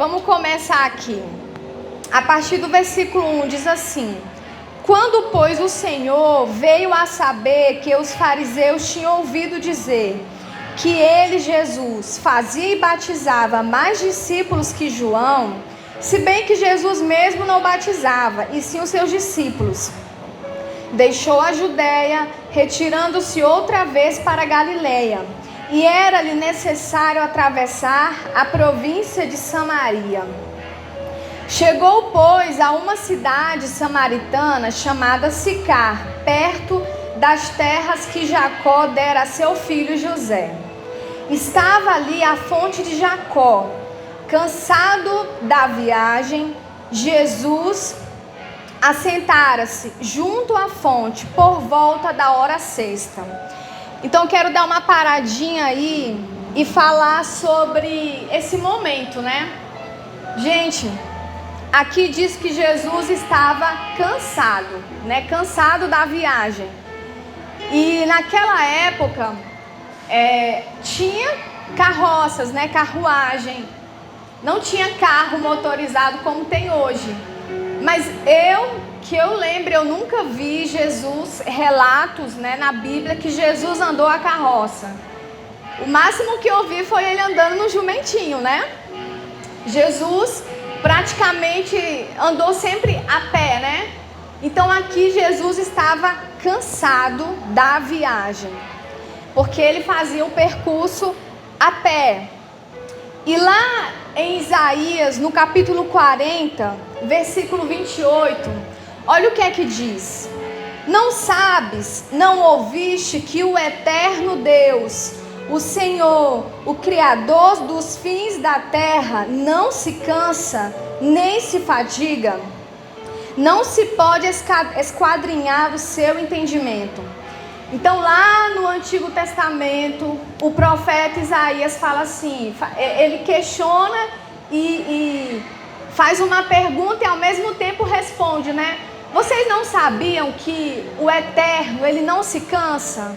Vamos começar aqui. A partir do versículo 1 diz assim: Quando, pois, o Senhor veio a saber que os fariseus tinham ouvido dizer que ele, Jesus, fazia e batizava mais discípulos que João, se bem que Jesus mesmo não batizava, e sim os seus discípulos, deixou a Judéia, retirando-se outra vez para a Galileia, e era-lhe necessário atravessar a província de Samaria. Chegou, pois, a uma cidade samaritana chamada Sicar, perto das terras que Jacó dera a seu filho José. Estava ali a fonte de Jacó. Cansado da viagem, Jesus assentara-se junto à fonte por volta da hora sexta. Então quero dar uma paradinha aí e falar sobre esse momento, né? Gente, aqui diz que Jesus estava cansado, né? Cansado da viagem. E naquela época tinha carroças, né? Carruagem. Não tinha carro motorizado como tem hoje. Mas eu lembro, eu nunca vi Jesus, relatos, né, na Bíblia que Jesus andou a carroça. O máximo que eu vi foi ele andando no jumentinho, né? Jesus praticamente andou sempre a pé, né? Então aqui Jesus estava cansado da viagem, porque ele fazia o percurso a pé. E lá em Isaías, no capítulo 40, versículo 28, olha o que é que diz: Não sabes, não ouviste que o eterno Deus, o Senhor, o Criador dos fins da terra, não se cansa, nem se fadiga? Não se pode esquadrinhar o seu entendimento. Então lá no Antigo Testamento, o profeta Isaías fala assim, ele questiona e faz uma pergunta e ao mesmo tempo responde, né? Vocês não sabiam que o Eterno, ele não se cansa?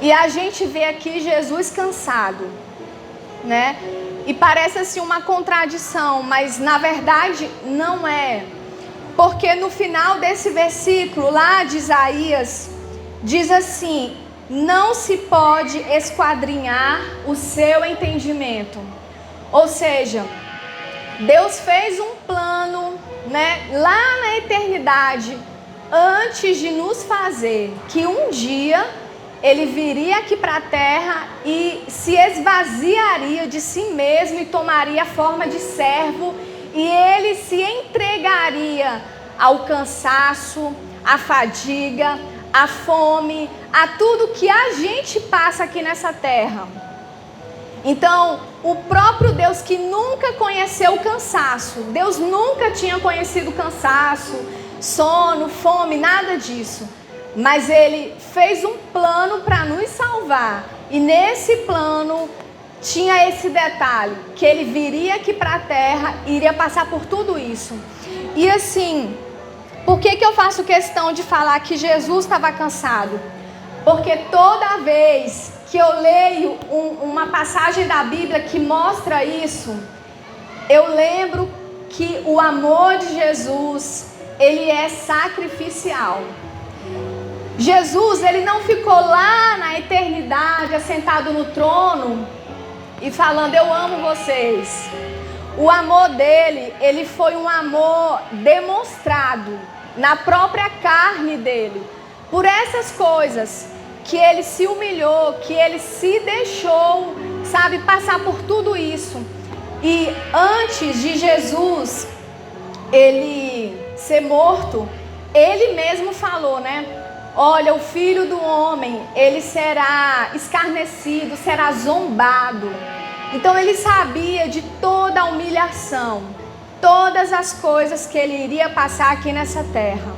E a gente vê aqui Jesus cansado, né? E parece assim uma contradição, mas na verdade não é. Porque no final desse versículo lá de Isaías, diz assim: não se pode esquadrinhar o seu entendimento. Ou seja, Deus fez um plano, né, lá na eternidade, antes de nos fazer, que um dia ele viria aqui para a terra e se esvaziaria de si mesmo e tomaria a forma de servo, e ele se entregaria ao cansaço, à fadiga, à fome, a tudo que a gente passa aqui nessa terra. Então, o próprio Deus que nunca conheceu o cansaço, Deus nunca tinha conhecido cansaço, sono, fome, nada disso. Mas ele fez um plano para nos salvar. E nesse plano tinha esse detalhe, que ele viria aqui para a terra e iria passar por tudo isso. E assim, por que eu faço questão de falar que Jesus estava cansado? Porque toda vez que eu leio uma passagem da Bíblia que mostra isso, eu lembro que o amor de Jesus, ele é sacrificial. Jesus, ele não ficou lá na eternidade, assentado no trono e falando, eu amo vocês. O amor dele, ele foi um amor demonstrado na própria carne dele. Por essas coisas que ele se humilhou, que ele se deixou, sabe, passar por tudo isso. E antes de Jesus, ele ser morto, ele mesmo falou, né? Olha, o Filho do Homem, ele será escarnecido, será zombado. Então ele sabia de toda a humilhação, todas as coisas que ele iria passar aqui nessa terra.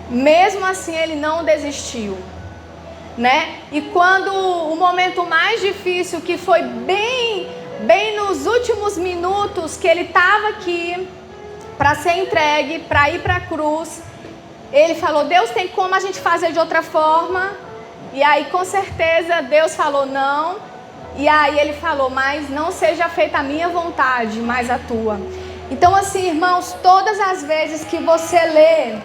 Mesmo assim ele não desistiu, né? E quando o momento mais difícil, que foi bem nos últimos minutos que ele estava aqui para ser entregue, para ir para a cruz, ele falou, Deus, tem como a gente fazer de outra forma? E aí com certeza Deus falou, não, E aí ele falou, mas não seja feita a minha vontade, mas a tua. Então assim, irmãos, todas as vezes que você lê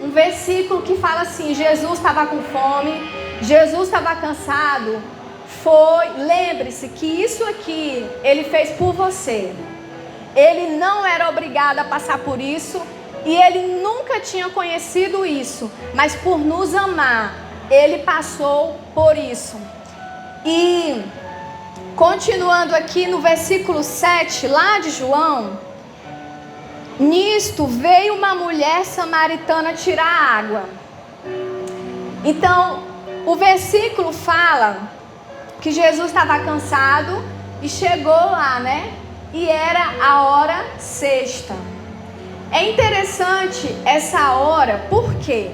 um versículo que fala assim, Jesus estava com fome, Jesus estava cansado, lembre-se que isso aqui ele fez por você. Ele não era obrigado a passar por isso e ele nunca tinha conhecido isso, mas por nos amar, ele passou por isso. E continuando aqui no versículo 7, lá de João, nisto veio uma mulher samaritana tirar água. Então, o versículo fala que Jesus estava cansado e chegou lá, né? E era a hora sexta. É interessante essa hora, por quê?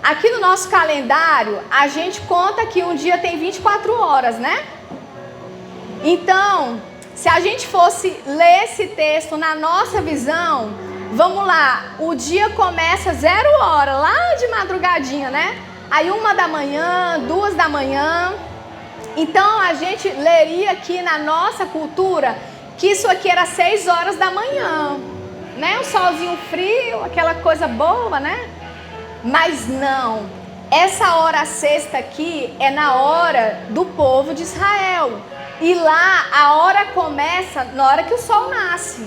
Aqui no nosso calendário, a gente conta que um dia tem 24 horas, né? Então, se a gente fosse ler esse texto na nossa visão, vamos lá, o dia começa 0 hora, lá de madrugadinha, né? Aí 1 da manhã, 2 da manhã. Então, a gente leria aqui na nossa cultura que isso aqui era 6 horas da manhã, né? Um solzinho frio, aquela coisa boa, né? Mas não, essa hora sexta aqui é na hora do povo de Israel. E lá a hora começa na hora que o sol nasce,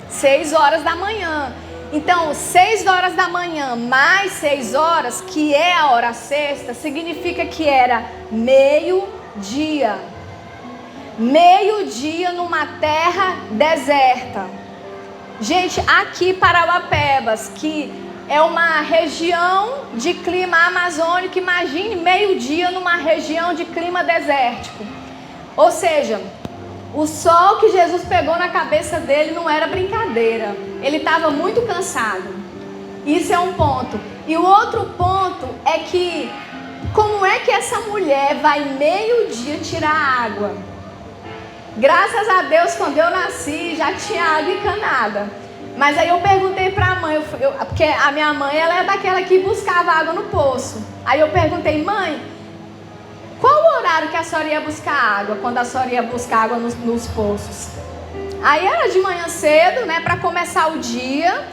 6 horas da manhã. Então 6 horas da manhã mais 6 horas, que é a hora sexta, significa que era meio-dia. Meio-dia numa terra deserta. Gente, aqui Parauapebas, que é uma região de clima amazônico, imagine meio-dia numa região de clima desértico. Ou seja, o sol que Jesus pegou na cabeça dele não era brincadeira. Ele estava muito cansado. Isso é um ponto. E o outro ponto é que, como é que essa mulher vai meio-dia tirar água? Graças a Deus, quando eu nasci, já tinha água encanada. Mas aí eu perguntei para a mãe, porque a minha mãe ela é daquela que buscava água no poço. Aí eu perguntei, mãe, qual o horário que a senhora ia buscar água, quando a senhora ia buscar água nos poços? Aí era de manhã cedo, né, para começar o dia,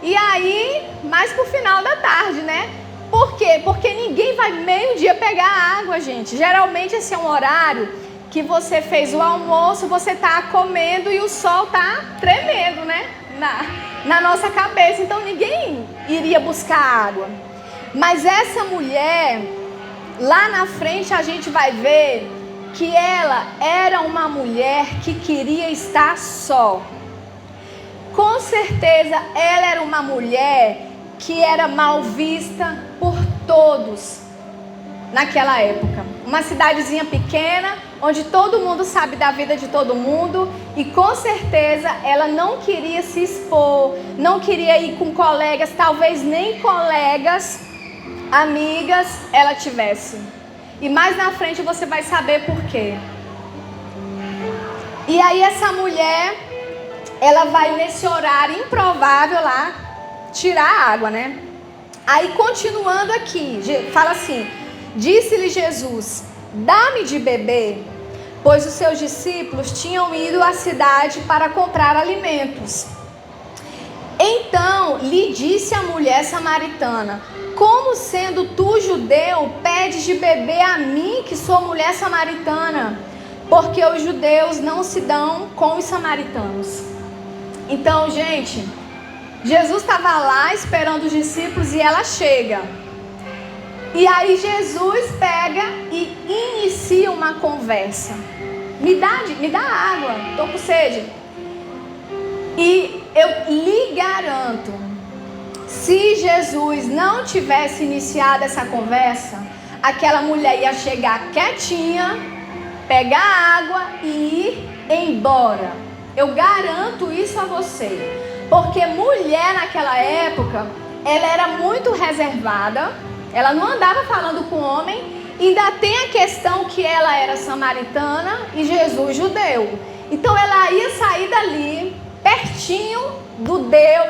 e aí mais pro final da tarde, né? Por quê? Porque ninguém vai meio-dia pegar água, gente. Geralmente esse é um horário que você fez o almoço, você tá comendo e o sol tá tremendo, né? Na nossa cabeça, então ninguém iria buscar água. Mas essa mulher, lá na frente a gente vai ver que ela era uma mulher que queria estar só. Com certeza ela era uma mulher que era mal vista por todos naquela época. Uma cidadezinha pequena, onde todo mundo sabe da vida de todo mundo, e com certeza ela não queria se expor, não queria ir com colegas, talvez nem colegas, amigas ela tivesse. E mais na frente você vai saber por quê. E aí essa mulher, ela vai nesse horário improvável lá tirar água, né? Aí continuando aqui, fala assim: disse-lhe Jesus, dá-me de beber, pois os seus discípulos tinham ido à cidade para comprar alimentos. Então lhe disse a mulher samaritana, como sendo tu judeu, pedes de beber a mim, que sou mulher samaritana? Porque os judeus não se dão com os samaritanos. Então, gente, Jesus estava lá esperando os discípulos e ela chega. E aí Jesus pega e inicia uma conversa. Me dá água, estou com sede. E eu lhe garanto, se Jesus não tivesse iniciado essa conversa, aquela mulher ia chegar quietinha, pegar água e ir embora. Eu garanto isso a você. Porque mulher naquela época, ela era muito reservada, ela não andava falando com homem. Ainda tem a questão que ela era samaritana e Jesus judeu. Então ela ia sair dali, pertinho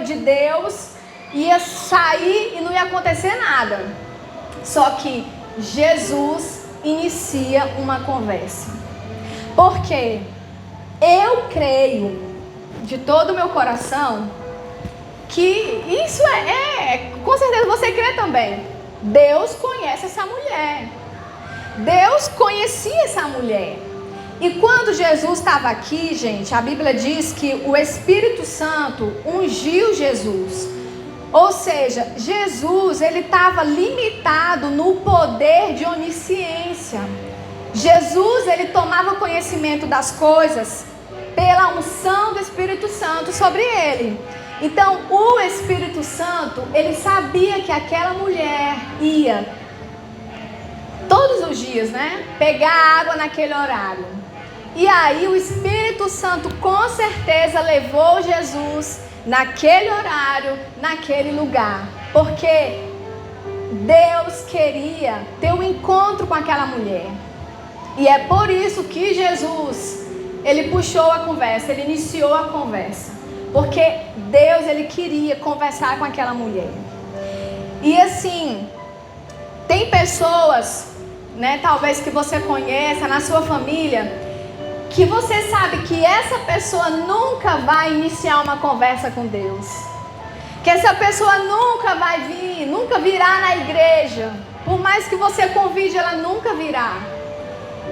de Deus, ia sair e não ia acontecer nada. Só que Jesus inicia uma conversa. Porque eu creio de todo o meu coração que isso com certeza você crê também. Deus conhece essa mulher. Deus conhecia essa mulher. E quando Jesus estava aqui, gente, a Bíblia diz que o Espírito Santo ungiu Jesus. Ou seja, Jesus, ele estava limitado no poder de onisciência. Jesus, ele tomava conhecimento das coisas pela unção do Espírito Santo sobre ele. Então, o Espírito Santo, ele sabia que aquela mulher ia todos os dias, né, pegar água naquele horário. E aí o Espírito Santo com certeza levou Jesus naquele horário, naquele lugar. Porque Deus queria ter um encontro com aquela mulher. E é por isso que Jesus, ele puxou a conversa, ele iniciou a conversa. Porque Deus, ele queria conversar com aquela mulher. E assim, tem pessoas, né, talvez que você conheça na sua família, que você sabe que essa pessoa nunca vai iniciar uma conversa com Deus. Que essa pessoa nunca vai vir, nunca virá na igreja. Por mais que você convide, ela nunca virá.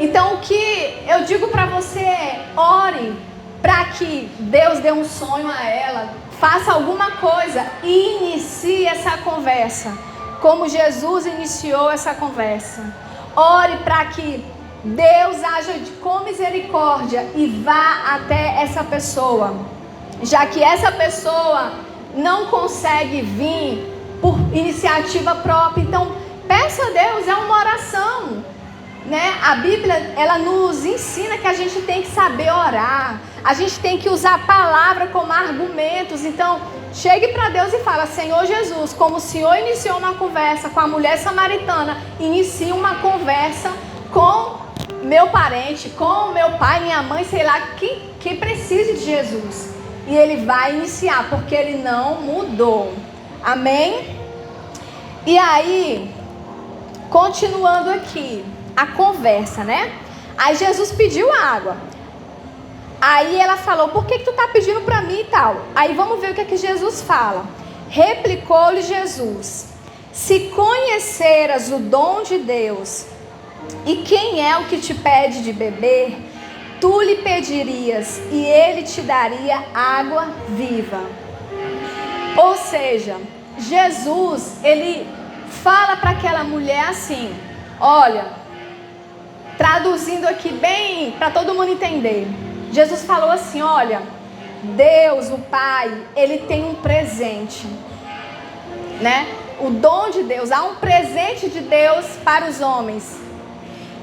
Então o que eu digo para você é: ore para que Deus dê um sonho a ela, faça alguma coisa e inicie essa conversa, como Jesus iniciou essa conversa. Ore para que Deus haja com misericórdia e vá até essa pessoa, já que essa pessoa não consegue vir por iniciativa própria. Então peça a Deus, é uma oração, né? A Bíblia, ela nos ensina que a gente tem que saber orar, a gente tem que usar a palavra como argumentos. Então chegue para Deus e fala: Senhor Jesus, como o Senhor iniciou uma conversa com a mulher samaritana, inicie uma conversa com meu parente, com meu pai, minha mãe, sei lá, que precise de Jesus. E ele vai iniciar, porque ele não mudou. Amém? E aí, continuando aqui a conversa, né? Aí Jesus pediu água. Aí ela falou: por que tu tá pedindo para mim e tal? Aí vamos ver o que é que Jesus fala. Replicou-lhe Jesus: se conheceras o dom de Deus e quem é o que te pede de beber, tu lhe pedirias e ele te daria água viva. Ou seja, Jesus, ele fala para aquela mulher assim, olha, traduzindo aqui bem para todo mundo entender. Jesus falou assim: olha, Deus, o Pai, ele tem um presente, né? O dom de Deus, há um presente de Deus para os homens.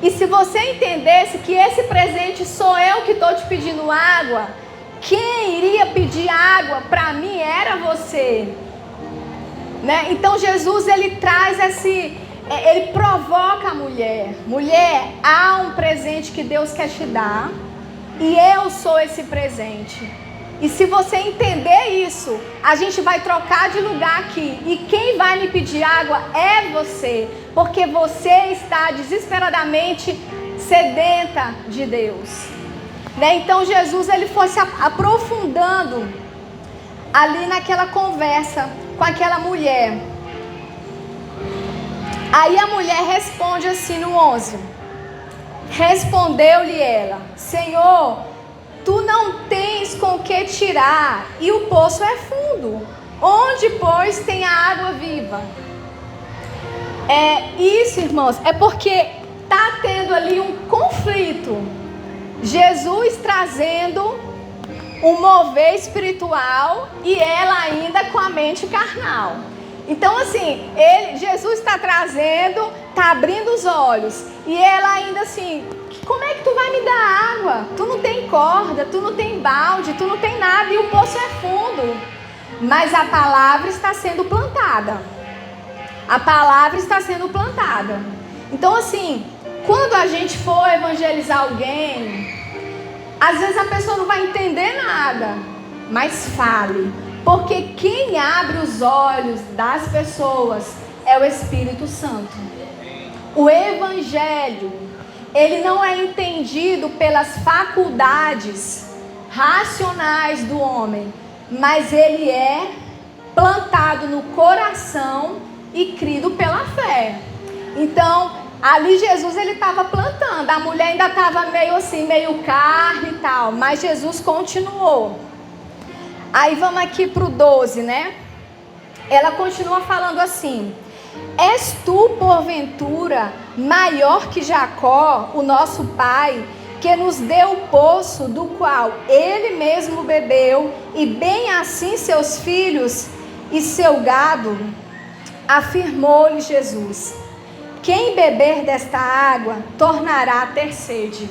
E se você entendesse que esse presente sou eu que estou te pedindo água, quem iria pedir água para mim era você, né? Então Jesus, ele traz ele provoca a mulher. Mulher, há um presente que Deus quer te dar e eu sou esse presente. E se você entender isso, a gente vai trocar de lugar aqui. E quem vai me pedir água é você. Porque você está desesperadamente sedenta de Deus, né? Então Jesus, ele foi se aprofundando ali naquela conversa com aquela mulher. Aí a mulher responde assim no 11. Respondeu-lhe ela: Senhor, tu não tens com que tirar, e o poço é fundo. Onde, pois, tem a água viva? Isso, irmãos, é porque está tendo ali um conflito. Jesus trazendo um mover espiritual e ela ainda com a mente carnal. Então, assim, Jesus está trazendo, está abrindo os olhos, e ela ainda assim: como é que tu vai me dar água? Tu não tem corda, tu não tem balde, tu não tem nada, e o poço é fundo. Mas a palavra está sendo plantada. A palavra está sendo plantada. Então, assim, quando a gente for evangelizar alguém, às vezes a pessoa não vai entender nada, mas fale. Porque quem abre os olhos das pessoas é o Espírito Santo. O Evangelho, ele não é entendido pelas faculdades racionais do homem, mas ele é plantado no coração e crido pela fé. Então, ali Jesus ele estava plantando, a mulher ainda estava meio assim, meio carne e tal, mas Jesus continuou. Aí vamos aqui para o 12, né? Ela continua falando assim: és tu, porventura, maior que Jacó, o nosso pai, que nos deu o poço do qual ele mesmo bebeu, e bem assim seus filhos e seu gado? Afirmou-lhe Jesus: quem beber desta água tornará a ter sede.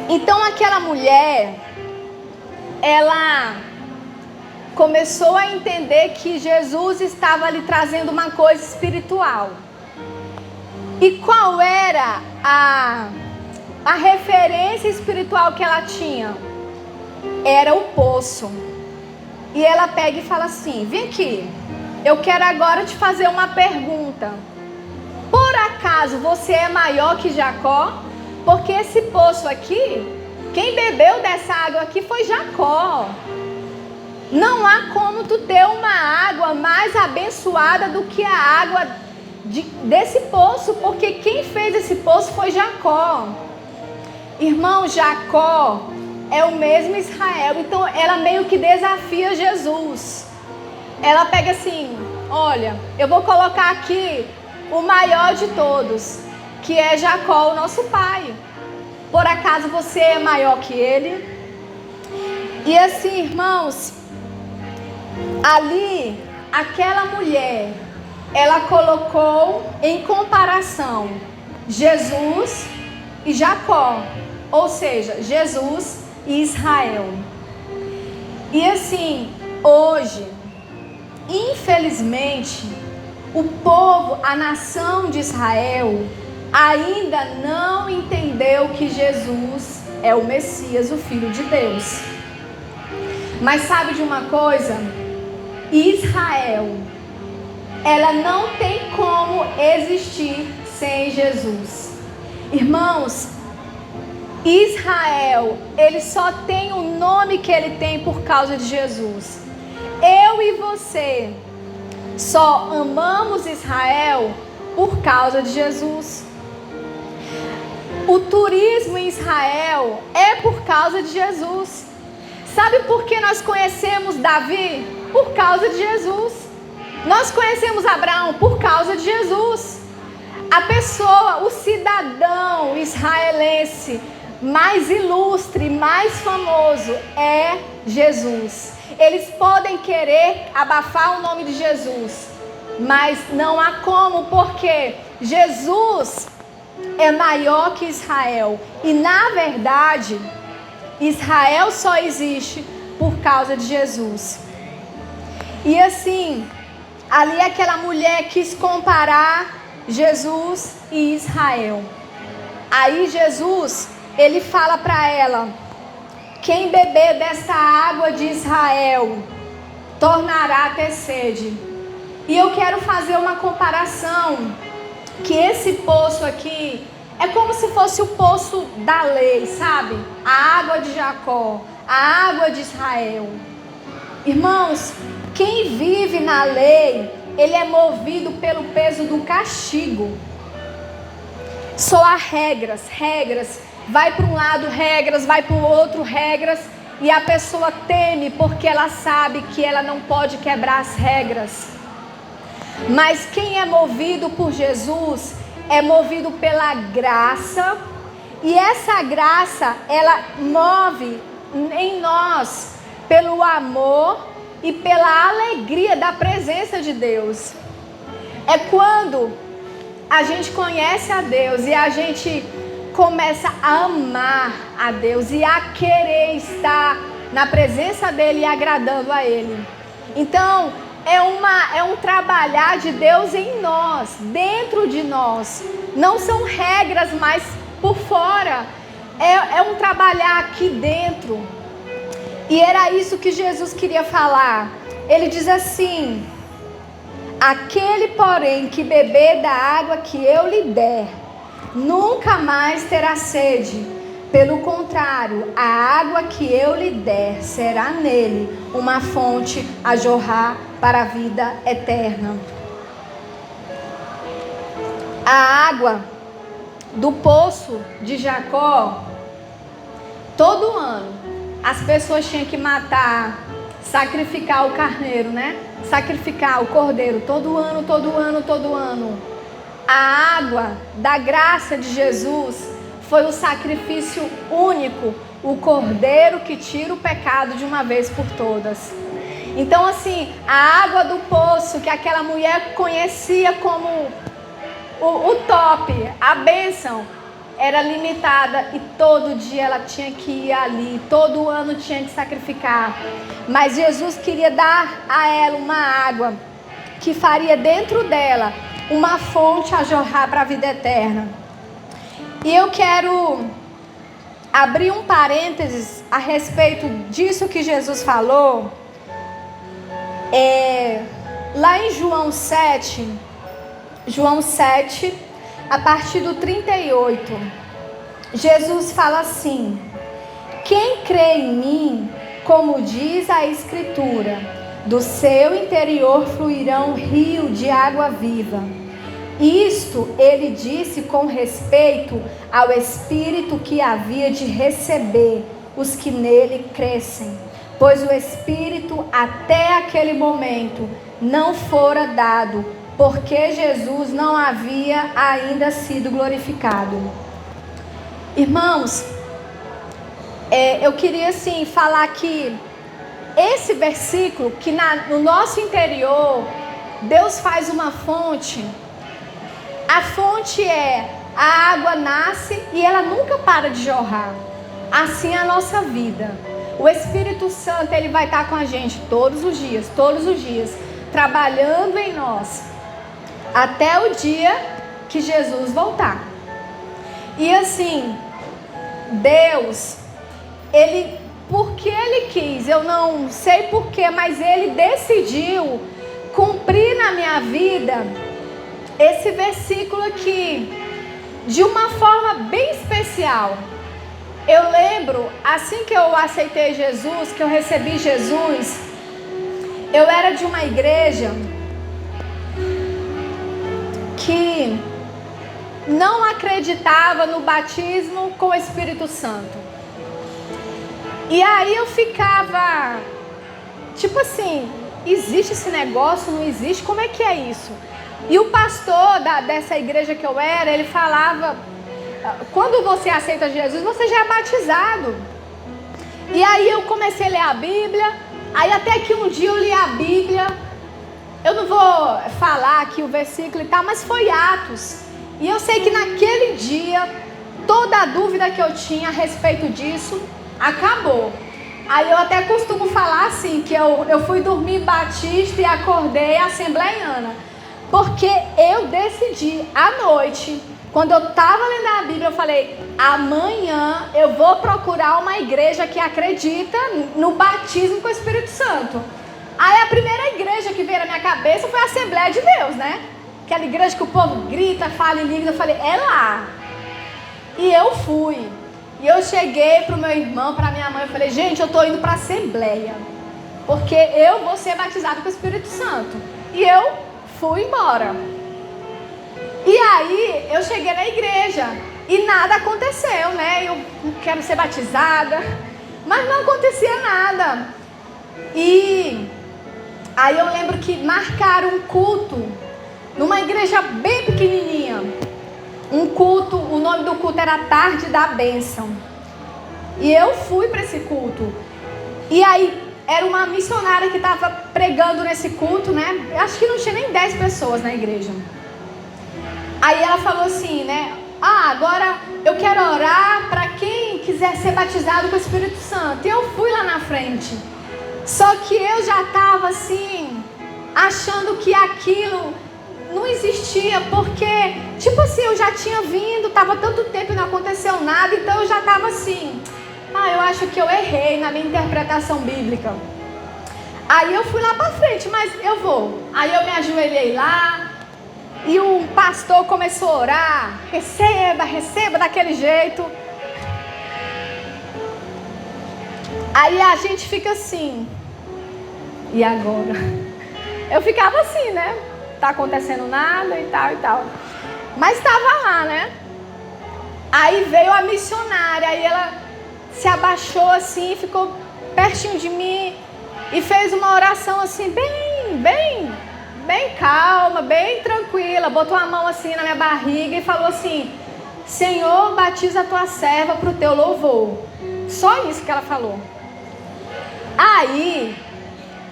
Então aquela mulher, ela começou a entender que Jesus estava lhe trazendo uma coisa espiritual. E qual era a referência espiritual que ela tinha? Era o poço. E ela pega e fala assim: vem aqui, eu quero agora te fazer uma pergunta. Por acaso você é maior que Jacó? Porque esse poço aqui, quem bebeu dessa água aqui foi Jacó. Não há como tu ter uma água mais abençoada do que a água desse poço, porque quem fez esse poço foi Jacó. Irmão, Jacó é o mesmo Israel. Então ela meio que desafia Jesus. Ela pega assim: olha, eu vou colocar aqui o maior de todos, que é Jacó, o nosso pai. Por acaso você é maior que ele? E assim, irmãos, ali, aquela mulher, ela colocou em comparação Jesus e Jacó, ou seja, Jesus e Israel. E assim, hoje, infelizmente, o povo, a nação de Israel, ainda não entendeu que Jesus é o Messias, o Filho de Deus. Mas sabe de uma coisa? Israel, ela não tem como existir sem Jesus. Irmãos, Israel, ele só tem o nome que ele tem por causa de Jesus. Eu e você só amamos Israel por causa de Jesus. O turismo em Israel é por causa de Jesus. Sabe por que nós conhecemos Davi? Por causa de Jesus. Nós conhecemos Abraão por causa de Jesus. A pessoa, o cidadão israelense mais ilustre, mais famoso é Jesus. Eles podem querer abafar o nome de Jesus, mas não há como, porque Jesus é maior que Israel. E na verdade, Israel só existe por causa de Jesus. E assim, ali aquela mulher quis comparar Jesus e Israel. Aí Jesus, ele fala para ela: quem beber dessa água de Israel tornará a ter sede. E eu quero fazer uma comparação, que esse poço aqui é como se fosse o poço da lei, sabe? A água de Jacó, a água de Israel. Irmãos, quem vive na lei, ele é movido pelo peso do castigo. Só há regras. Vai para um lado regras, vai para o outro regras, e a pessoa teme porque ela sabe que ela não pode quebrar as regras. Mas quem é movido por Jesus é movido pela graça, e essa graça, ela move em nós pelo amor e pela alegria da presença de Deus. É quando a gente conhece a Deus e a gente começa a amar a Deus e a querer estar na presença dEle e agradando a Ele. Então, é um trabalhar de Deus em nós, dentro de nós. Não são regras, mas por fora. É um trabalhar aqui dentro. E era isso que Jesus queria falar. Ele diz assim: Aquele, porém, que beber da água que eu lhe der, nunca mais terá sede. Pelo contrário, a água que eu lhe der será nele uma fonte a jorrar para a vida eterna. A água do poço de Jacó, todo ano, as pessoas tinham que matar, sacrificar o carneiro, né? Sacrificar o cordeiro, todo ano, todo ano, todo ano. A água da graça de Jesus foi o sacrifício único, o cordeiro que tira o pecado de uma vez por todas. Então, assim, a água do poço que aquela mulher conhecia como o top, a bênção, era limitada e todo dia ela tinha que ir ali, todo ano tinha que sacrificar. Mas Jesus queria dar a ela uma água que faria dentro dela uma fonte a jorrar para a vida eterna. E eu quero abrir um parênteses a respeito disso que Jesus falou. Lá em João 7, a partir do 38, Jesus fala assim: quem crê em mim, como diz a Escritura, do seu interior fluirão rio de água viva. Isto ele disse com respeito ao Espírito que havia de receber os que nele crescem, pois o Espírito até aquele momento não fora dado, porque Jesus não havia ainda sido glorificado. Irmãos, eu queria assim falar que esse versículo, que no nosso interior Deus faz uma fonte. A fonte a água nasce e ela nunca para de jorrar. Assim é a nossa vida. O Espírito Santo, ele vai estar com a gente todos os dias, trabalhando em nós, até o dia que Jesus voltar. E assim, Deus, ele, porque ele quis, eu não sei porquê, mas ele decidiu cumprir na minha vida esse versículo aqui, de uma forma bem especial. Eu lembro, assim que eu aceitei Jesus, que eu recebi Jesus, eu era de uma igreja que não acreditava no batismo com o Espírito Santo. E aí eu ficava, tipo assim, existe esse negócio, não existe? Como é que é isso? E o pastor dessa igreja que eu era, ele falava, quando você aceita Jesus, você já é batizado. E aí eu comecei a ler a Bíblia, aí até que um dia eu li a Bíblia, eu não vou falar aqui o versículo e tal, mas foi Atos. E eu sei que naquele dia, toda a dúvida que eu tinha a respeito disso, acabou. Aí eu até costumo falar assim, que eu fui dormir batista e acordei assembleiana. Porque eu decidi à noite, quando eu estava lendo a Bíblia, eu falei, amanhã eu vou procurar uma igreja que acredita no batismo com o Espírito Santo. Aí a primeira igreja que veio na minha cabeça foi a Assembleia de Deus, né? Aquela igreja que o povo grita, fala em línguas. Eu falei, é lá. E eu fui. E eu cheguei para o meu irmão, para minha mãe, eu falei, gente, eu estou indo para a Assembleia, porque eu vou ser batizado com o Espírito Santo. E eu fui embora. E aí eu cheguei na igreja e nada aconteceu, né? Eu quero ser batizada, mas não acontecia nada. E aí eu lembro que marcaram um culto numa igreja bem pequenininha. Um culto, o nome do culto era Tarde da Bênção. E eu fui para esse culto. E aí era uma missionária que estava pregando nesse culto, né? Eu acho que não tinha nem 10 pessoas na igreja. Aí ela falou assim, né? Agora eu quero orar para quem quiser ser batizado com o Espírito Santo. E eu fui lá na frente. Só que eu já estava assim, achando que aquilo não existia, porque, tipo assim, eu já tinha vindo, estava tanto tempo e não aconteceu nada, então eu já estava assim, eu acho que eu errei na minha interpretação bíblica. Aí eu fui lá para frente, mas eu vou. Aí eu me ajoelhei lá e o pastor começou a orar. Receba, receba daquele jeito. Aí a gente fica assim. E agora? Eu ficava assim, né? Tá acontecendo nada e tal e tal. Mas estava lá, né? Aí veio a missionária. Aí ela se abaixou assim, ficou pertinho de mim e fez uma oração assim, bem calma, bem tranquila. Botou a mão assim na minha barriga e falou assim: Senhor, batiza a tua serva para o teu louvor. Só isso que ela falou. Aí,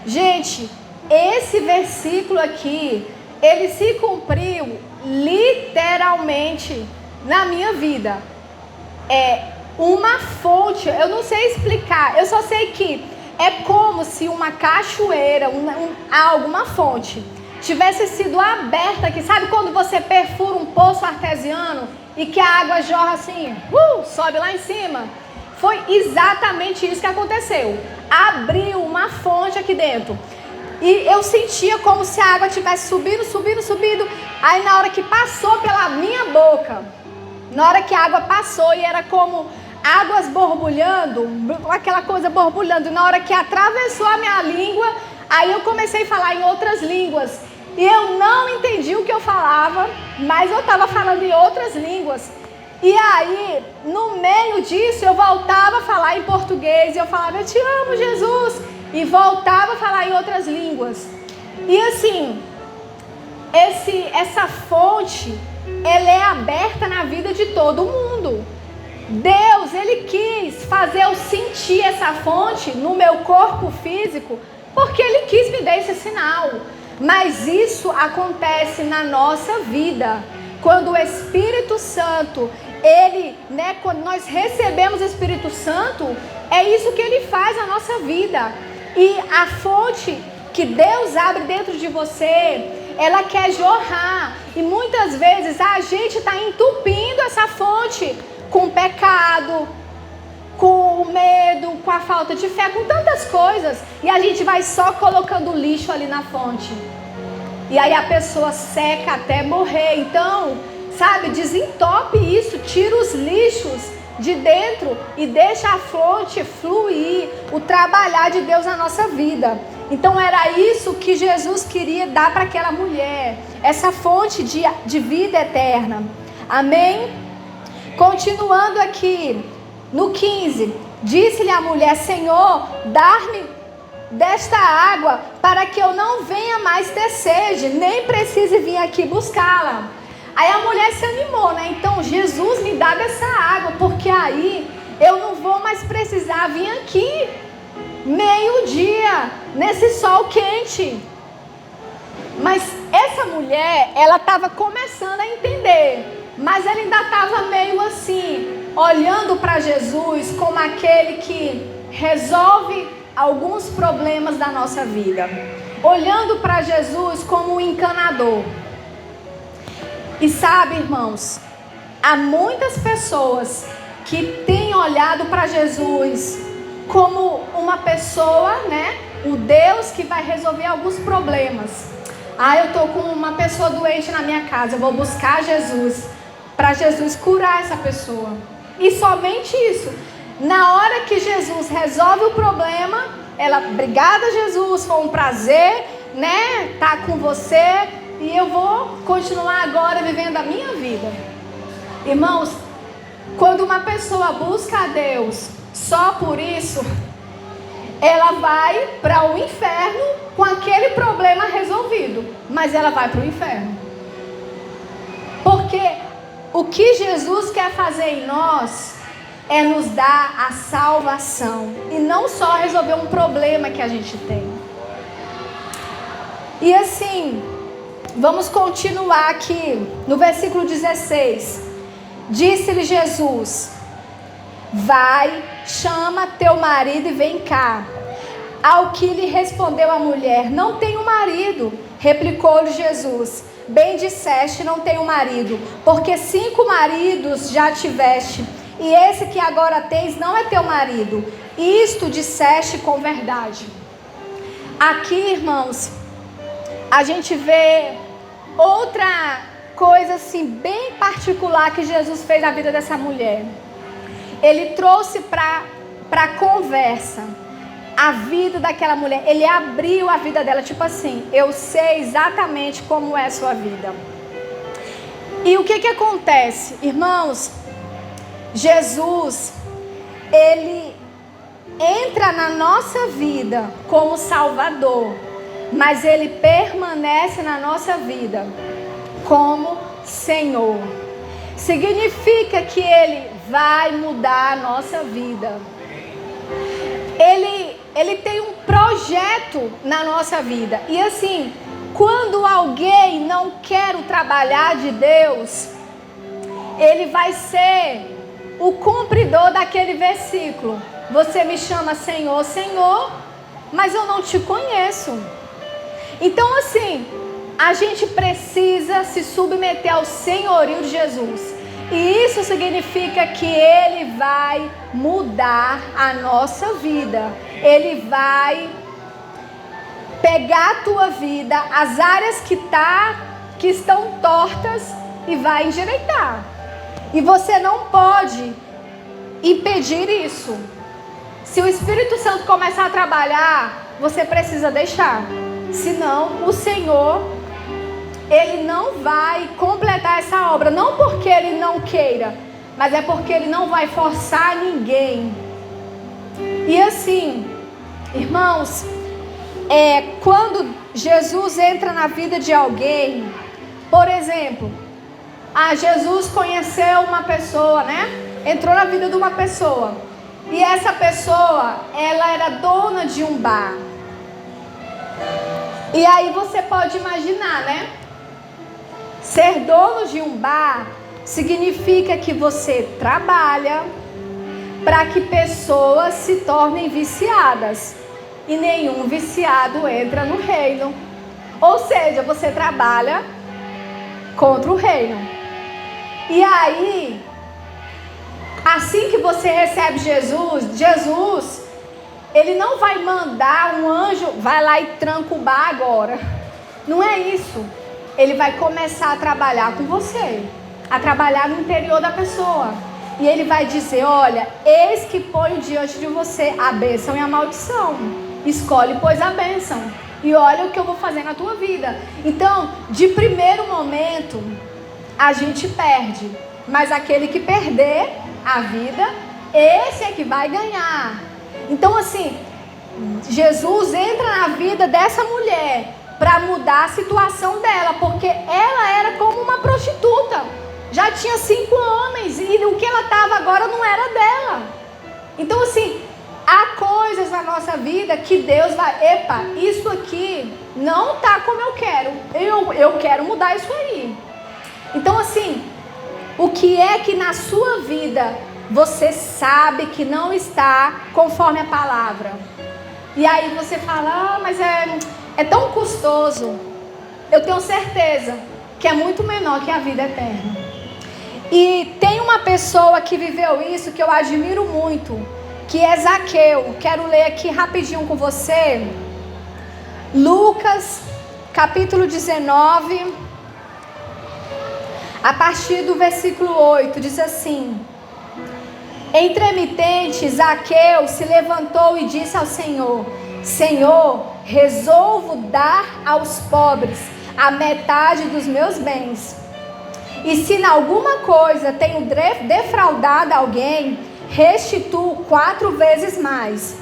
gente, esse versículo aqui, ele se cumpriu literalmente na minha vida. É uma fonte, eu não sei explicar, eu só sei que é como se uma cachoeira, uma fonte, tivesse sido aberta aqui. Sabe quando você perfura um poço artesiano e que a água jorra assim, sobe lá em cima? Foi exatamente isso que aconteceu. Abriu uma fonte aqui dentro. E eu sentia como se a água estivesse subindo. Aí na hora que passou pela minha boca, na hora que a água passou e era como águas borbulhando, aquela coisa borbulhando. E na hora que atravessou a minha língua, aí eu comecei a falar em outras línguas. E eu não entendi o que eu falava, mas eu estava falando em outras línguas. E aí, no meio disso, eu voltava a falar em português. E eu falava, eu te amo, Jesus. E voltava a falar em outras línguas. E assim, essa fonte, ela é aberta na vida de todo mundo. Deus, Ele quis fazer eu sentir essa fonte no meu corpo físico, porque Ele quis me dar esse sinal. Mas isso acontece na nossa vida. Quando o Espírito Santo, quando nós recebemos o Espírito Santo, é isso que Ele faz na nossa vida. E a fonte que Deus abre dentro de você, ela quer jorrar. E muitas vezes a gente está entupindo essa fonte com o pecado, com o medo, com a falta de fé, com tantas coisas. E a gente vai só colocando lixo ali na fonte. E aí a pessoa seca até morrer. Então, sabe, desentope isso, tira os lixos de dentro e deixa a fonte fluir, o trabalhar de Deus na nossa vida. Então era isso que Jesus queria dar para aquela mulher, essa fonte de vida eterna. Amém? Continuando aqui, no 15, disse-lhe a mulher, Senhor, dá-me desta água, para que eu não venha mais ter sede, nem precise vir aqui buscá-la. Aí a mulher se animou, né? Então, Jesus, me dá dessa água, porque aí eu não vou mais precisar vir aqui, meio-dia, nesse sol quente. Mas essa mulher, ela estava começando a entender, mas ela ainda estava meio assim, olhando para Jesus como aquele que resolve alguns problemas da nossa vida, olhando para Jesus como um encanador. E sabe, irmãos, há muitas pessoas que têm olhado para Jesus como uma pessoa, né? O Deus que vai resolver alguns problemas. Eu estou com uma pessoa doente na minha casa, eu vou buscar Jesus, para Jesus curar essa pessoa. E somente isso. Na hora que Jesus resolve o problema, ela, obrigada Jesus, foi um prazer, né? Tá com você. E eu vou continuar agora vivendo a minha vida. Irmãos, quando uma pessoa busca a Deus só por isso, ela vai para o inferno com aquele problema resolvido. Mas ela vai para o inferno. Porque o que Jesus quer fazer em nós é nos dar a salvação. E não só resolver um problema que a gente tem. E assim, vamos continuar aqui no versículo 16. Disse-lhe Jesus, vai, chama teu marido e vem cá. Ao que lhe respondeu a mulher, não tenho marido. Replicou-lhe Jesus, bem disseste, não tenho marido, porque 5 maridos já tiveste, e esse que agora tens não é teu marido. Isto disseste com verdade. Aqui, irmãos, a gente vê outra coisa assim bem particular que Jesus fez na vida dessa mulher. Ele trouxe para conversa a vida daquela mulher. Ele abriu a vida dela, tipo assim, eu sei exatamente como é a sua vida. E o que acontece? Irmãos, Jesus, ele entra na nossa vida como Salvador, mas ele permanece na nossa vida como Senhor. Significa que ele vai mudar a nossa vida. Ele tem um projeto na nossa vida. E assim, quando alguém não quer o trabalhar de Deus, ele vai ser o cumpridor daquele versículo. Você me chama Senhor, Senhor, mas eu não te conheço. Então assim, a gente precisa se submeter ao senhorio de Jesus. E isso significa que Ele vai mudar a nossa vida. Ele vai pegar a tua vida, as áreas que estão tortas, e vai endireitar. E você não pode impedir isso. Se o Espírito Santo começar a trabalhar, você precisa deixar. Senão o Senhor, Ele não vai completar essa obra. Não porque Ele não queira, mas é porque Ele não vai forçar ninguém. E assim, irmãos, quando Jesus entra na vida de alguém, por exemplo, Jesus conheceu uma pessoa, né? Entrou na vida de uma pessoa. E essa pessoa, ela era dona de um bar. E aí você pode imaginar, né? Ser dono de um bar significa que você trabalha para que pessoas se tornem viciadas. E nenhum viciado entra no reino. Ou seja, você trabalha contra o reino. E aí, assim que você recebe Jesus, Ele não vai mandar um anjo, vai lá e tranca o bar agora. Não é isso. Ele vai começar a trabalhar com você, a trabalhar no interior da pessoa. E Ele vai dizer, olha, eis que ponho diante de você a bênção e a maldição. Escolhe, pois, a bênção. E olha o que eu vou fazer na tua vida. Então, de primeiro momento, a gente perde. Mas aquele que perder a vida, esse é que vai ganhar. Então assim, Jesus entra na vida dessa mulher para mudar a situação dela, porque ela era como uma prostituta. Já tinha 5 homens e o que ela estava agora não era dela. Então assim, há coisas na nossa vida que Deus vai, isso aqui não está como eu quero. Eu quero mudar isso aí. Então assim, o que é que na sua vida você sabe que não está conforme a palavra? E aí você fala, mas é tão custoso. Eu tenho certeza que é muito menor que a vida eterna. E tem uma pessoa que viveu isso que eu admiro muito, que é Zaqueu. Quero ler aqui rapidinho com você. Lucas, capítulo 19, a partir do versículo 8, diz assim: Entremitente, Zaqueu se levantou e disse ao Senhor: Senhor, resolvo dar aos pobres a metade dos meus bens. E se em alguma coisa tenho defraudado alguém, restituo 4 vezes mais.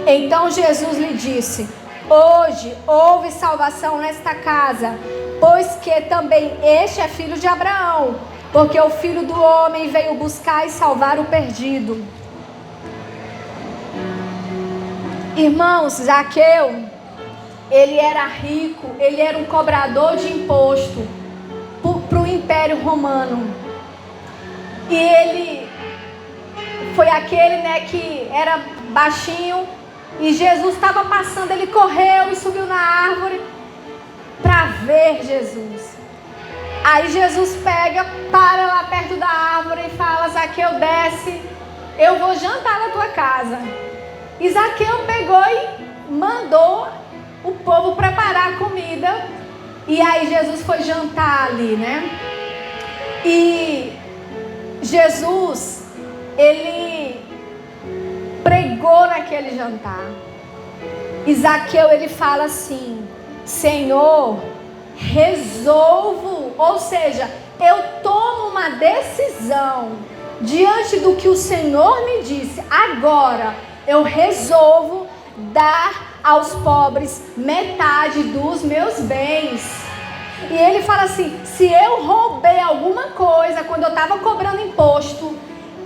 Então Jesus lhe disse: Hoje houve salvação nesta casa, pois que também este é filho de Abraão, porque o Filho do Homem veio buscar e salvar o perdido. Irmãos, Zaqueu, ele era rico, ele era um cobrador de imposto para o Império Romano. E ele foi aquele, que era baixinho, e Jesus estava passando, ele correu e subiu na árvore para ver Jesus. Aí Jesus para lá perto da árvore e fala: Zaqueu, desce, eu vou jantar na tua casa. E Zaqueu pegou e mandou o povo preparar a comida. E aí Jesus foi jantar ali, né? E Jesus, ele pregou naquele jantar. E Zaqueu, ele fala assim: Senhor, resolvo, ou seja, eu tomo uma decisão diante do que o Senhor me disse. Agora eu resolvo dar aos pobres metade dos meus bens. E ele fala assim: se eu roubei alguma coisa quando eu estava cobrando imposto,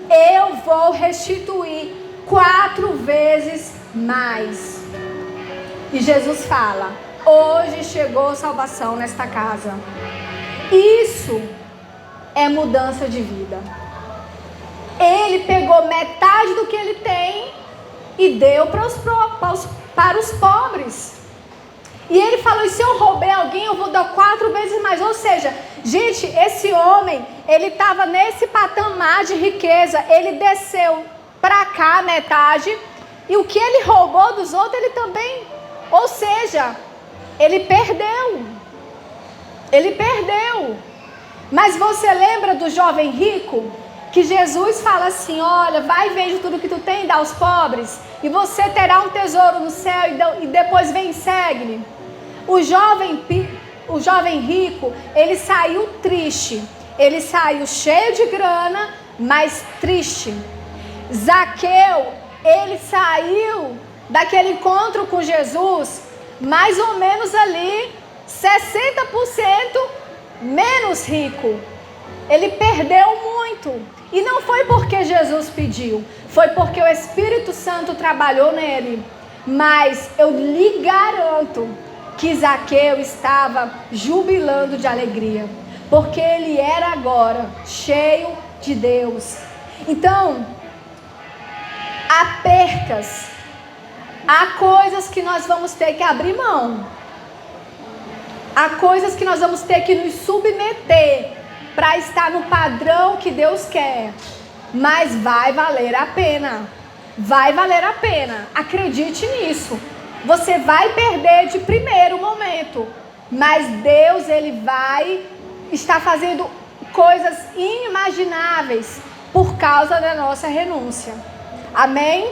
eu vou restituir 4 vezes mais. E Jesus fala: hoje chegou salvação nesta casa. Isso é mudança de vida. Ele pegou metade do que ele tem e deu para os pobres. E ele falou: e se eu roubei alguém, eu vou dar 4 vezes mais. Ou seja, gente, esse homem, ele estava nesse patamar de riqueza. Ele desceu para cá metade, e o que ele roubou dos outros, ele também. Ou seja, ele perdeu. Ele perdeu. Mas você lembra do jovem rico? Que Jesus fala assim: olha, vai e vende tudo que tu tem e dá aos pobres, e você terá um tesouro no céu, e depois vem e segue-me. O jovem rico, ele saiu triste. Ele saiu cheio de grana, mas triste. Zaqueu, ele saiu daquele encontro com Jesus, mais ou menos ali, 60% menos rico. Ele perdeu muito. E não foi porque Jesus pediu, foi porque o Espírito Santo trabalhou nele. Mas eu lhe garanto que Zaqueu estava jubilando de alegria, porque ele era agora cheio de Deus. Então, há percas, há coisas que nós vamos ter que abrir mão, há coisas que nós vamos ter que nos submeter para estar no padrão que Deus quer. Mas vai valer a pena. Vai valer a pena. Acredite nisso. Você vai perder de primeiro momento, mas Deus, ele vai estar fazendo coisas inimagináveis por causa da nossa renúncia. Amém?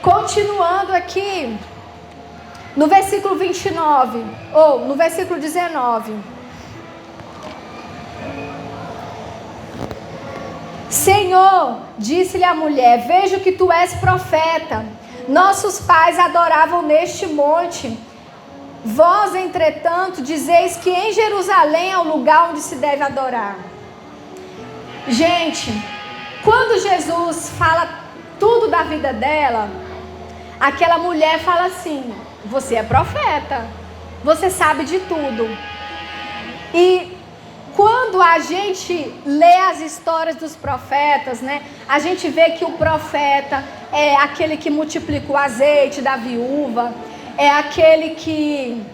Continuando aqui no versículo 29, ou no versículo 19. Senhor, disse-lhe a mulher: vejo que tu és profeta. Nossos pais adoravam neste monte. Vós, entretanto, dizeis que em Jerusalém é o lugar onde se deve adorar. Gente, quando Jesus fala tudo da vida dela, aquela mulher fala assim: você é profeta, você sabe de tudo. E quando a gente lê as histórias dos profetas, né, a gente vê que o profeta é aquele que multiplica o azeite da viúva, é aquele que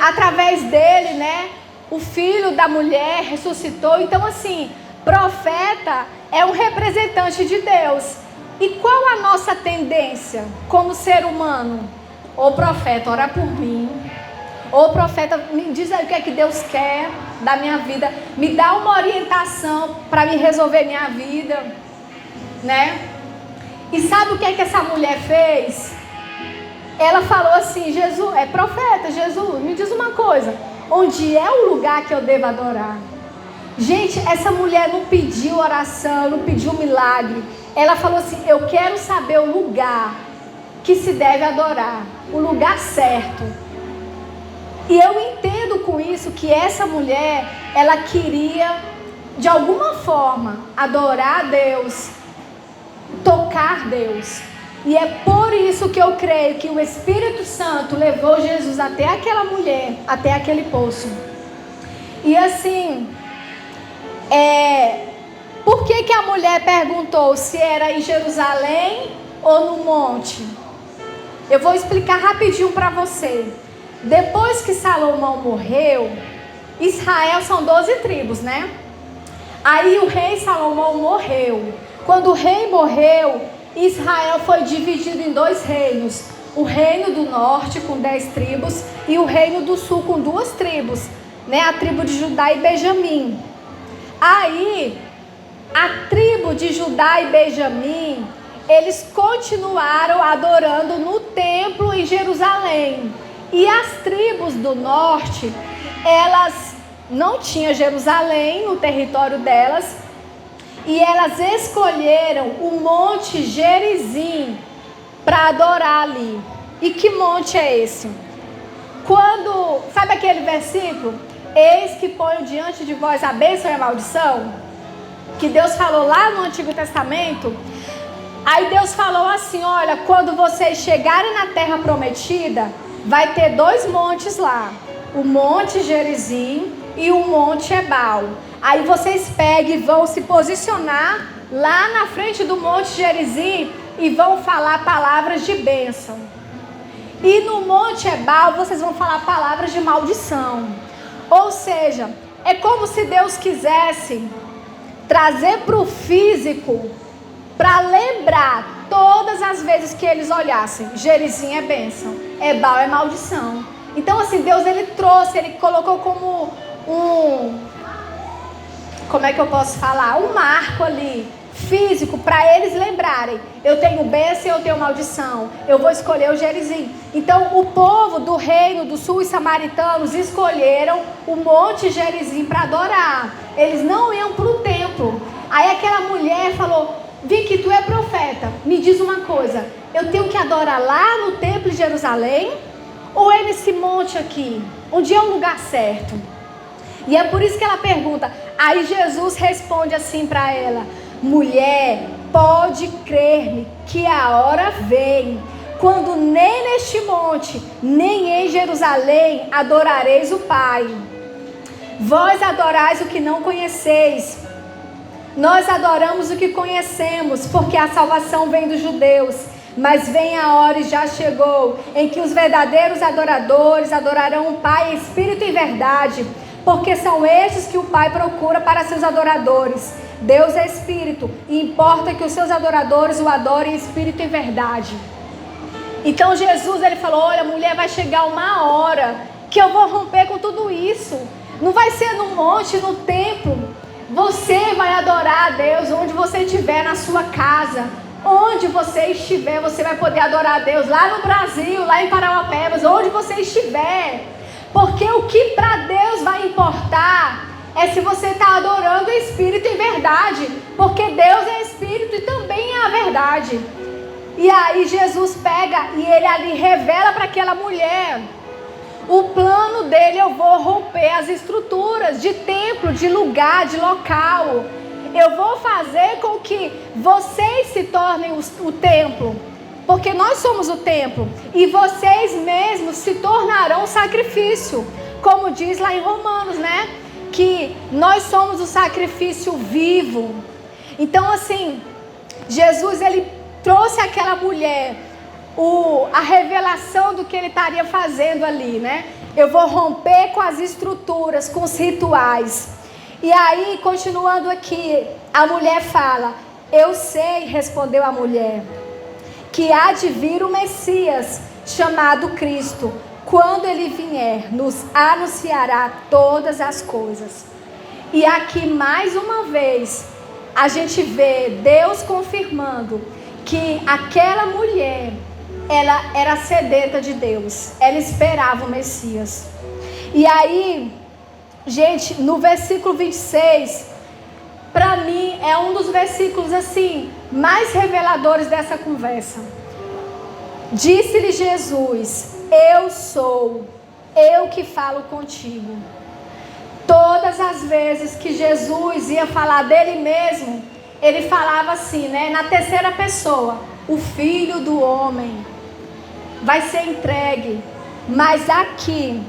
através dele, né, o filho da mulher ressuscitou. Então, assim, profeta é um representante de Deus. E qual a nossa tendência como ser humano? Ô profeta, ora por mim. Ô profeta, me diz aí o que é que Deus quer da minha vida. Me dá uma orientação para me resolver minha vida, né? E sabe o que é que essa mulher fez? Ela falou assim: Jesus, é profeta, Jesus, me diz uma coisa. Onde é o lugar que eu devo adorar? Gente, essa mulher não pediu oração, não pediu milagre. Ela falou assim: eu quero saber o lugar que se deve adorar, o lugar certo. E eu entendo com isso que essa mulher, ela queria, de alguma forma, adorar a Deus, tocar Deus. E é por isso que eu creio que o Espírito Santo levou Jesus até aquela mulher, até aquele poço. E assim, por que a mulher perguntou se era em Jerusalém ou no monte? Eu vou explicar rapidinho para você. Depois que Salomão morreu, Israel são 12 tribos, né? Aí o rei Salomão morreu. Quando o rei morreu, Israel foi dividido em 2 reinos. o reino do norte com 10 tribos e o reino do sul com 2 tribos, né? A tribo de Judá e Benjamim. Aí, a tribo de Judá e Benjamim, eles continuaram adorando no templo em Jerusalém. E as tribos do norte, elas não tinham Jerusalém no território delas, e elas escolheram o Monte Gerizim para adorar ali. E que monte é esse? Sabe aquele versículo? Eis que ponho diante de vós a bênção e a maldição, que Deus falou lá no Antigo Testamento. Aí Deus falou assim: olha, quando vocês chegarem na terra prometida, vai ter 2 montes lá, o Monte Gerizim e o Monte Ebal. Aí vocês pegam e vão se posicionar lá na frente do Monte Gerizim e vão falar palavras de bênção. E no Monte Ebal vocês vão falar palavras de maldição. Ou seja, é como se Deus quisesse trazer para o físico, para lembrar todas as vezes que eles olhassem: Gerizim é bênção, Ebal é maldição. Então assim, Deus ele trouxe, ele colocou como como é que eu posso falar? Um marco ali, físico, para eles lembrarem: eu tenho bênção e eu tenho maldição, eu vou escolher o Gerizim. Então o povo do reino do sul, os samaritanos, escolheram o Monte Gerizim para adorar. Eles não iam para o templo. Aí aquela mulher falou: Vicky, tu é profeta, me diz uma coisa, eu tenho que adorar lá no templo de Jerusalém, ou é nesse monte aqui, onde é o lugar certo? E é por isso que ela pergunta. Aí Jesus responde assim para ela: mulher, pode crer-me que a hora vem, quando nem neste monte, nem em Jerusalém adorareis o Pai. Vós adorais o que não conheceis, nós adoramos o que conhecemos, porque a salvação vem dos judeus. Mas vem a hora, e já chegou, em que os verdadeiros adoradores adorarão o Pai em espírito e verdade, porque são estes que o Pai procura para seus adoradores. Deus é espírito, e importa que os seus adoradores o adorem em espírito e verdade. Então Jesus, ele falou: olha, mulher, vai chegar uma hora que eu vou romper com tudo isso. Não vai ser no monte, no templo. Você vai adorar a Deus onde você estiver, na sua casa. Onde você estiver, você vai poder adorar a Deus. Lá no Brasil, lá em Parauapebas, onde você estiver. Porque o que para Deus vai importar é se você está adorando em espírito e verdade. Porque Deus é espírito e também é a verdade. E aí Jesus pega e ele ali revela para aquela mulher o plano dele: eu vou romper as estruturas de templo, de lugar, de local. Eu vou fazer com que vocês se tornem o templo, porque nós somos o templo, e vocês mesmos se tornarão sacrifício, como diz lá em Romanos, né? Que nós somos o sacrifício vivo. Então assim, Jesus ele trouxe àquela mulher a revelação do que ele estaria fazendo ali, né? Eu vou romper com as estruturas, com os rituais. E aí, continuando aqui, a mulher fala: eu sei, respondeu a mulher, que há de vir o Messias, chamado Cristo. Quando ele vier, nos anunciará todas as coisas. E aqui, mais uma vez, a gente vê Deus confirmando que aquela mulher, ela era sedenta de Deus. Ela esperava o Messias. E aí, gente, no versículo 26, para mim é um dos versículos assim mais reveladores dessa conversa. Disse-lhe Jesus: eu sou, eu que falo contigo. Todas as vezes que Jesus ia falar dele mesmo, ele falava assim, né? Na terceira pessoa: o Filho do Homem vai ser entregue. Mas aqui,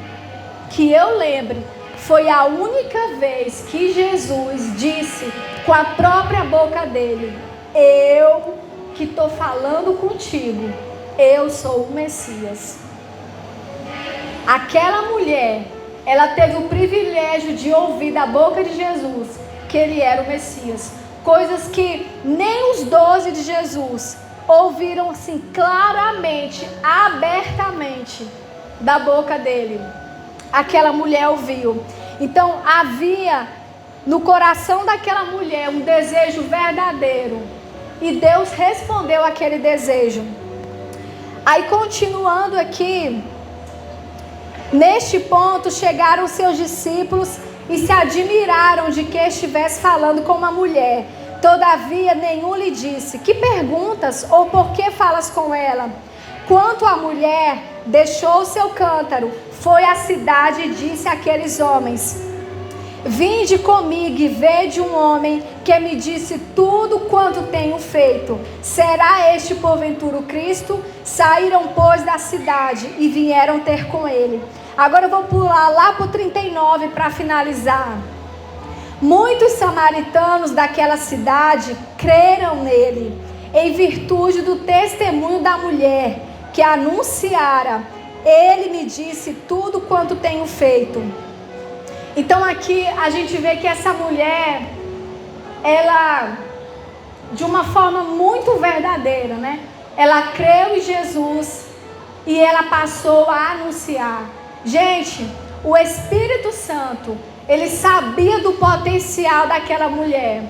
que eu lembre, foi a única vez que Jesus disse com a própria boca dele: eu que estou falando contigo, eu sou o Messias. Aquela mulher, ela teve o privilégio de ouvir da boca de Jesus que ele era o Messias. Coisas que nem os 12 de Jesus ouviram assim claramente, abertamente, da boca dele. Aquela mulher ouviu. Então havia no coração daquela mulher um desejo verdadeiro. E Deus respondeu aquele desejo. Aí continuando aqui, neste ponto chegaram seus discípulos e se admiraram de que estivesse falando com uma mulher. Todavia nenhum lhe disse: que perguntas ou por que falas com ela? Quanto à mulher, deixou seu cântaro, foi à cidade e disse àqueles homens: vinde comigo e vede um homem que me disse tudo quanto tenho feito. Será este porventura o Cristo? Saíram, pois, da cidade e vieram ter com ele. Agora eu vou pular lá para o 39 para finalizar. Muitos samaritanos daquela cidade creram nele, em virtude do testemunho da mulher que anunciara: ele me disse tudo quanto tenho feito. Então aqui a gente vê que essa mulher, ela, de uma forma muito verdadeira, né? Ela creu em Jesus e ela passou a anunciar. Gente, o Espírito Santo, ele sabia do potencial daquela mulher.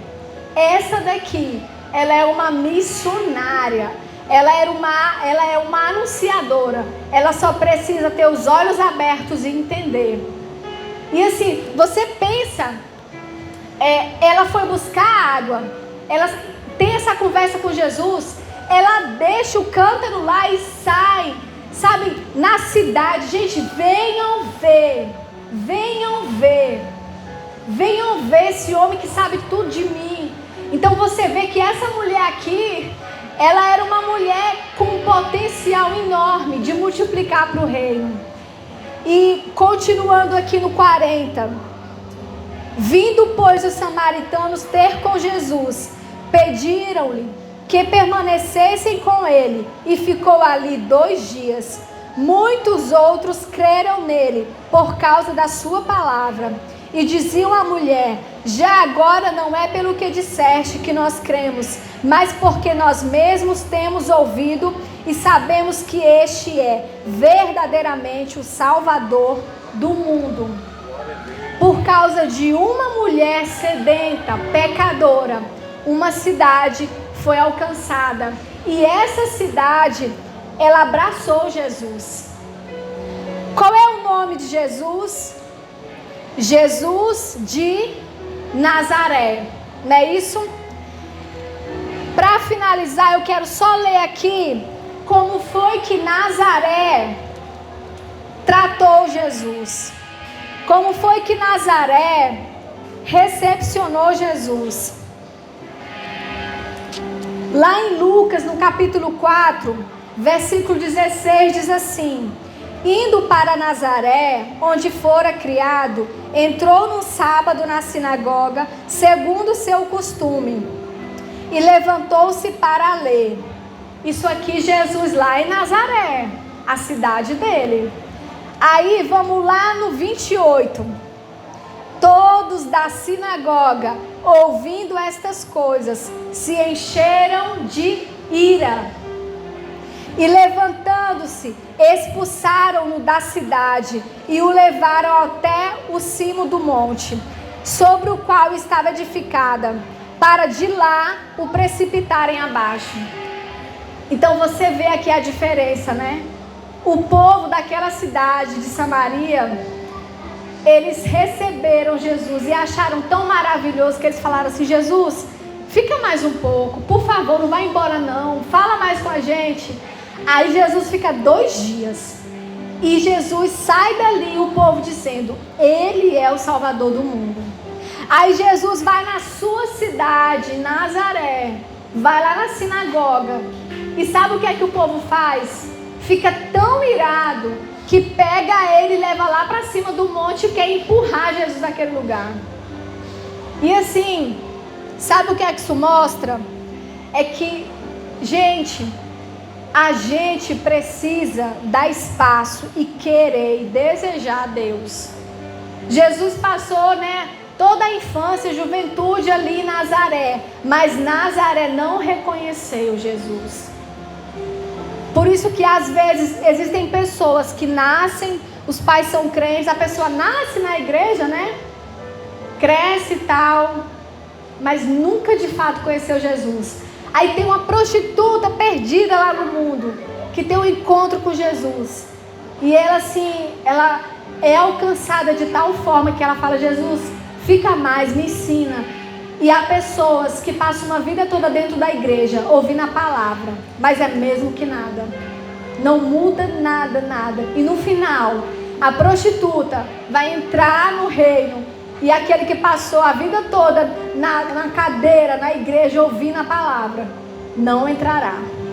Essa daqui, ela é uma missionária. Ela é uma anunciadora. Ela só precisa ter os olhos abertos e entender. E assim, você pensa, ela foi buscar água, ela tem essa conversa com Jesus, ela deixa o cântaro lá e sai, sabe, na cidade. Gente, venham ver esse homem que sabe tudo de mim. Então você vê que essa mulher aqui, ela era uma mulher com um potencial enorme de multiplicar para o reino. E continuando aqui no 40, vindo pois os samaritanos ter com Jesus, pediram-lhe que permanecessem com ele, e ficou ali 2 dias. Muitos outros creram nele por causa da sua palavra, e diziam à mulher: já agora não é pelo que disseste que nós cremos, mas porque nós mesmos temos ouvido e sabemos que este é verdadeiramente o Salvador do mundo. Por causa de uma mulher sedenta, pecadora, uma cidade foi alcançada. E essa cidade, ela abraçou Jesus. Qual é o nome de Jesus? Jesus de Nazaré. Não é isso? Para finalizar, eu quero só ler aqui como foi que Nazaré tratou Jesus. Como foi que Nazaré recepcionou Jesus. Lá em Lucas, no capítulo 4, versículo 16, diz assim: indo para Nazaré, onde fora criado, entrou no sábado na sinagoga, segundo o seu costume, e levantou-se para ler. Isso aqui, Jesus lá em Nazaré, a cidade dele. Aí vamos lá no 28. Todos da sinagoga, ouvindo estas coisas, se encheram de ira. E levantando-se, expulsaram-no da cidade e o levaram até o cimo do monte, sobre o qual estava edificada, para de lá o precipitarem abaixo. Então você vê aqui a diferença, né? O povo daquela cidade de Samaria, eles receberam Jesus e acharam tão maravilhoso que eles falaram assim: Jesus, fica mais um pouco, por favor, não vai embora não, fala mais com a gente. Aí Jesus fica 2 dias e Jesus sai dali, o povo dizendo: ele é o Salvador do mundo. Aí Jesus vai na sua cidade, Nazaré, vai lá na sinagoga, e sabe o que é que o povo faz? Fica tão irado que pega ele e leva lá para cima do monte e quer empurrar Jesus daquele lugar. E assim, sabe o que é que isso mostra? É que, gente, a gente precisa dar espaço e querer e desejar a Deus. Jesus passou, toda a infância, juventude ali em Nazaré, mas Nazaré não reconheceu Jesus. Por isso que às vezes existem pessoas que nascem, os pais são crentes, a pessoa nasce na igreja, né? Cresce e tal, mas nunca de fato conheceu Jesus. Aí tem uma prostituta perdida lá no mundo, que tem um encontro com Jesus. E ela assim, ela é alcançada de tal forma que ela fala: Jesus, fica mais, me ensina. E há pessoas que passam uma vida toda dentro da igreja, ouvindo a palavra, mas é mesmo que nada. Não muda nada, nada. E no final, a prostituta vai entrar no reino. E aquele que passou a vida toda na cadeira, na igreja, ouvindo a palavra, não entrará.